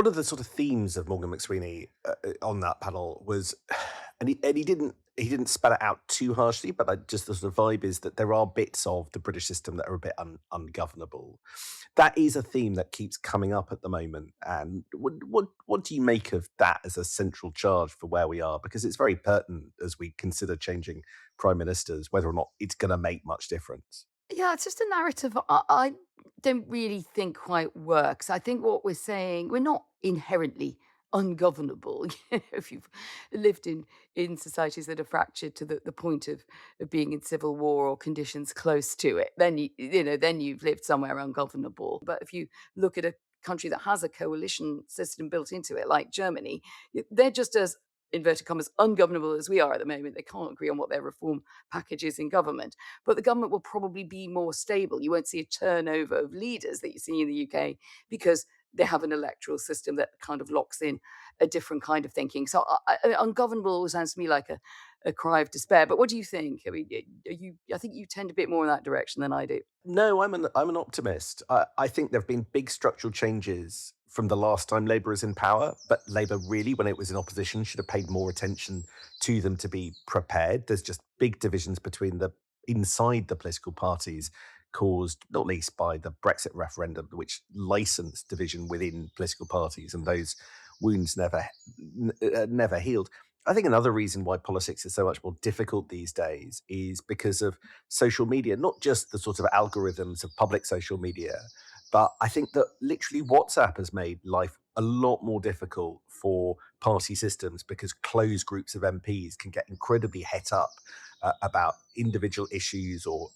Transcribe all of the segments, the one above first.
One of the sort of themes of Morgan McSweeney on that panel was, and he didn't spell it out too harshly, but just the sort of vibe is that there are bits of the British system that are a bit ungovernable. That is a theme that keeps coming up at the moment. And what do you make of that as a central charge for where we are? Because it's very pertinent as we consider changing prime ministers, whether or not it's going to make much difference. Yeah, it's just a narrative I don't really think quite works. I think what we're saying, we're not inherently ungovernable. If you've lived in societies that are fractured to the point of being in civil war or conditions close to it, then then you've lived somewhere ungovernable. But if you look at a country that has a coalition system built into it, like Germany, they're just as inverted commas ungovernable as we are at the moment. They can't agree on what their reform package is in government, but the government will probably be more stable. You won't see a turnover of leaders that you see in the UK because they have an electoral system that kind of locks in a different kind of thinking. So ungovernable always sounds to me like a cry of despair. But what do you think? I mean, I think you tend a bit more in that direction than I do. No, I'm an optimist. I think there have been big structural changes from the last time Labour was in power, but Labour really, when it was in opposition, should have paid more attention to them to be prepared. There's just big divisions between the inside the political parties, caused not least by the Brexit referendum, which licensed division within political parties, and those wounds never healed. I think another reason why politics is so much more difficult these days is because of social media, not just the sort of algorithms of public social media, but I think that literally WhatsApp has made life a lot more difficult for party systems because closed groups of MPs can get incredibly het up about individual issues or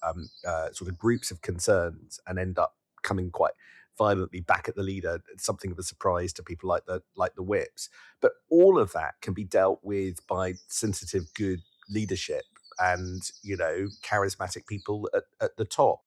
sort of groups of concerns and end up coming quite violently back at the leader. It's something of a surprise to people like the whips. But all of that can be dealt with by sensitive, good leadership and charismatic people at the top.